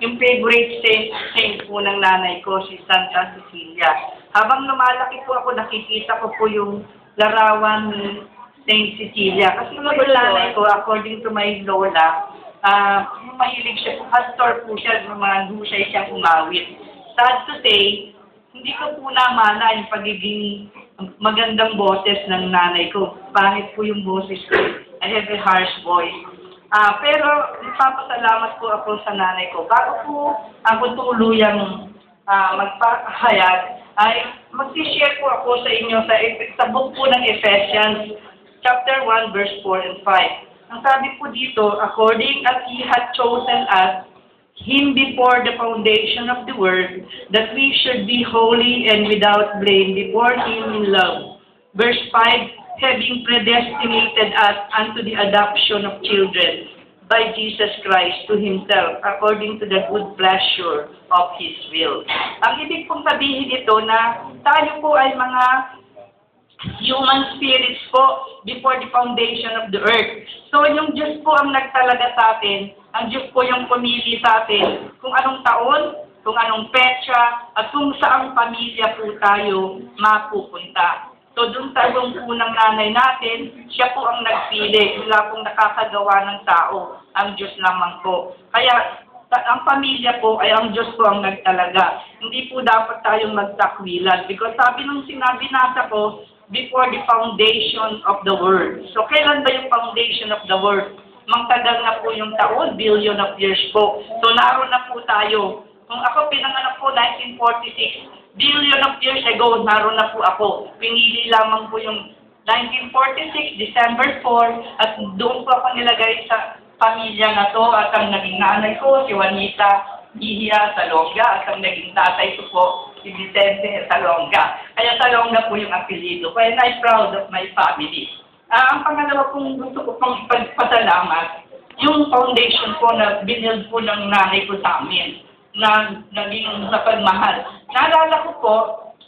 yung favorite saint po ng nanay ko, si Santa Cecilia. Habang lumalaki po ako, nakikita ko po yung larawan ni Saint Cecilia. Kasi yung nanay ko, according to my lola, mahilig siya po, pastor po siya, mahusay siyang umawit. Sad to say, hindi ko po namana yung pagiging magandang boses ng nanay ko. Pangit po yung boses ko. I have a harsh voice. Pero nagpapasalamat po ako sa nanay ko. Bago po ako tuluyang magpahayag, ay mag-share po ako sa inyo sa book po ng Ephesians, chapter 1, verse 4 and 5. Ang sabi po dito, according as He had chosen us, Him before the foundation of the world, that we should be holy and without blame before Him in love. Verse 5, having predestinated us unto the adoption of children by Jesus Christ to Himself, according to the good pleasure of His will. Ang ibig pong sabihin ito na tayo po ay mga human spirits po before the foundation of the earth. So yung Diyos po ang nagtalaga sa atin, ang Diyos po yung pumili sa atin kung anong taon, kung anong petsa, at kung saang pamilya po tayo mapupunta. So dun sa po ng nanay natin, siya po ang nagpili, wala pong nakakagawa ng tao, ang Diyos lamang po. Kaya ang pamilya po ay ang Diyos po ang nagtalaga. Hindi po dapat tayong magtakwilan. Because sabi nung sinabi nasa ko, before the foundation of the world. So kailan ba yung foundation of the world? Mangtagal na po yung taon, billion of years po. So naroon na po tayo. Kung ako pinanganak po 1946, billion of years ago, naroon na po ako. Pinili lamang po yung 1946, December 4, at doon po ako nilagay sa pamilya na to. At ang naging nanay ko, si Juanita Ihia Salonga, at ang naging tatay ko po, si Vicente Salonga. Kaya Salonga po yung apelido ko, and I'm proud of my family. Ang pangalawa pong gusto ko pong ipagpasalamat, yung foundation po na binild po ng nanay ko sa amin, na naging sa pagmahal. Naalala ko po,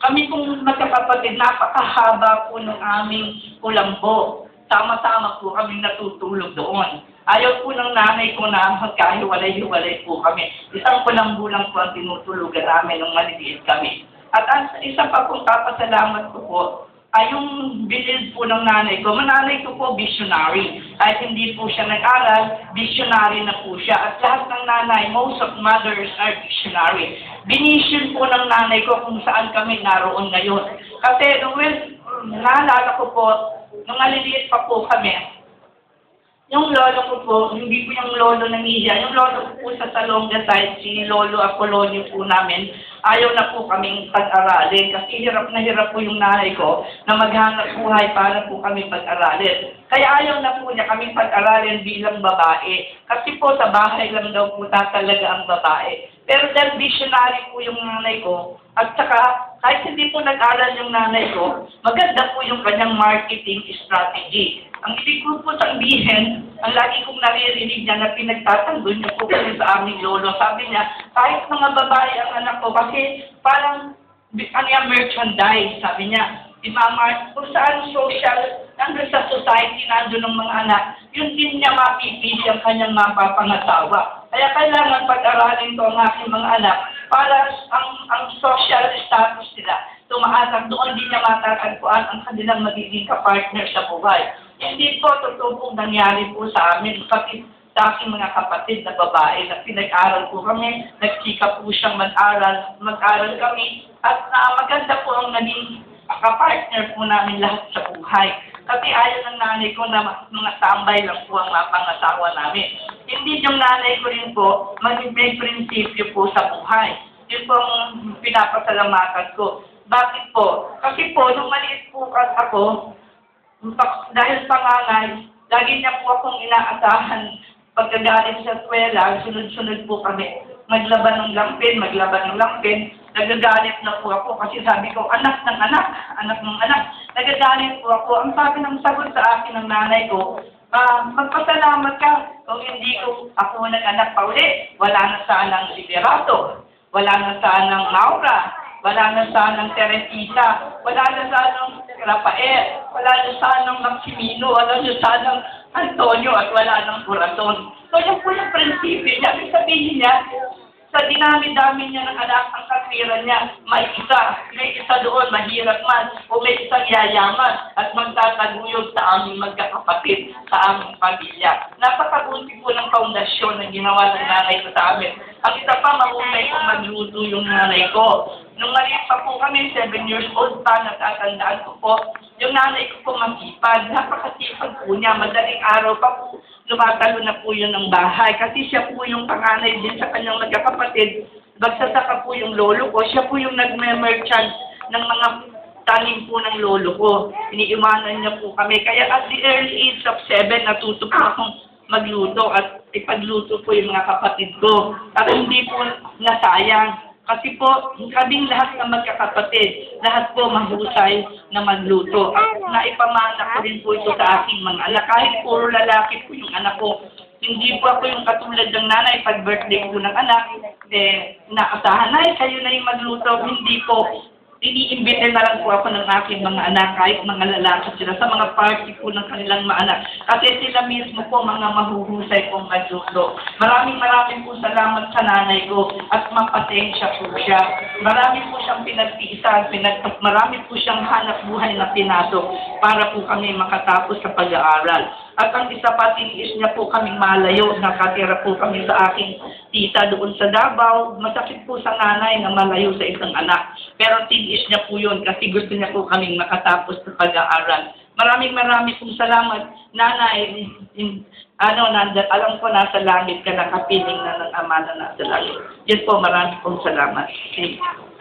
kami pong magkakapatid, napakahaba po ng aming kulambo. Sama-sama po kami natutulog doon. Ayaw po ng nanay ko na magkahiwalay-hiwalay po kami. Isang kulambo lang po ang tinutulugan namin nung maliliit kami. At ang isa pa pong papasalamat ko po, ay yung binild po ng nanay ko. Mananay ko po visionary. Kahit hindi po siya nag-aral, visionary na po siya. At lahat ng nanay, most of mothers are visionary. Binisyon po ng nanay ko kung saan kami naroon ngayon. Kasi naalala ko po, nung maliliit pa po kami, yung lolo ko po, hindi po yung lolo ng Iya, yung lolo ko po sa Salonga side, si Lolo Apolonio po namin, ayaw na po kaming pag-aralin kasi hirap na hirap po yung nanay ko na maghanap buhay para po kami pag-aralin. Kaya ayaw na po niya kaming pag-aralin bilang babae. Kasi po sa bahay lang daw po talaga ang babae. Pero dahil visionary po yung nanay ko, at saka kahit hindi po nag-aral yung nanay ko, maganda po yung kanyang marketing strategy. Ang ibig ko po sabihin, ang lagi kong naririnig niya na pinagtatanggol niya po kasi sa aming lolo. Sabi niya, kahit mga babae ang anak ko, kasi parang merchandise, sabi niya. Kung saan social, nandun sa society, nandun ng mga anak, yun din niya mapipili ang kanyang mapapangasawa. Kaya kailangan pag-aralin ko ang aking mga anak para ang social status nila tumaas, doon din niya matatagpuan ang kanilang magiging kapartner sa buhay. Hindi po, totoo pong nangyari po sa amin, pati sa aking mga kapatid na babae na pinag-aral po kami, nagchika po siyang mag-aral kami, at maganda po ang naging kapartner po namin lahat sa buhay. Kasi ayaw ng nanay ko na mga tambay lang po ang mapangasawa namin. Hindi yung nanay ko rin po, maging may prinsipyo po sa buhay. Yun po ang pinapasalamatan ko. Bakit po? Kasi po, nung maliit po ako, dahil panganay, lagi niya po akong inaasahan pagkagaling sa eskwela, sunod-sunod po kami. Maglaban ng lampin. Nagagalit na po ako kasi sabi ko, anak ng anak. Nagagalit po ako. Ang sabi ng sagot sa akin ng nanay ko, magpasalamat ka kung hindi ko ako nag-anak pa uli. Wala na sanang Liberato, wala na sanang Maura, wala na sanang Teresita, wala na sanang Rafael, wala na sanang Maximino, wala na sanang Antonio, at wala nang Corazon. So, yan po yung prinsipyo niya. Ibig sabihin niya, Sa dinami-dami niya ng anak, ang katwiran niya, may isa doon, mahirap man, o may isang yayaman, at magtataguyod sa aming magkakapatid, sa aming pamilya. Napakabuti po ng foundasyon na ginawa ng nanay ko sa amin. Ang isa pa, mahusay kong magluto yung nanay ko. Nung maliit pa po kami, 7 years old pa, natatandaan ko po, yung nanay ko po masipag, napakasipag po niya, madaling araw pa po, lumatalo na po yun ng bahay. Kasi siya po yung panganay din sa kanyang magkakapatid. Magsasaka po yung lolo ko. Siya po yung nagme-merchant ng mga tanim po ng lolo ko. Iniiwanan niya po kami. Kaya at the early age of 7, natuto po akong magluto at ipagluto po yung mga kapatid ko. At hindi po nasayang. Kasi po, kaming lahat ng magkakapatid, lahat po mahusay na magluto. At naipamana ko rin po ito sa aking mga anak. Kahit puro lalaki po yung anak ko, hindi po ako yung katulad ng nanay pag birthday po ng anak, naasahan na, kayo na yung magluto. Hindi po, iniimbite na lang po ako ng aking mga anak, kahit mga lalaki sila, sa mga party po ng kanilang mga anak. Kasi sila mismo po mga mahuhusay pong magluto. Maraming po salamat sa nanay ko at mapasensya po siya. Marami po siyang pinagtiisan, marami po siyang hanap buhay na pinasok para po kami makatapos sa pag-aaral. At ang isa pa, tiniis niya po kaming malayo, nakatira po kami sa aking tita doon sa Davao. Masakit po sa nanay na malayo sa isang anak. Pero tiniis niya po yun kasi gusto niya po kaming makatapos sa pag-aaral. Maraming pong salamat, nanay. Alam ko nasa langit ka, nakapiling na ng ama na nasa langit. Yan po, maraming pong salamat. Thank you.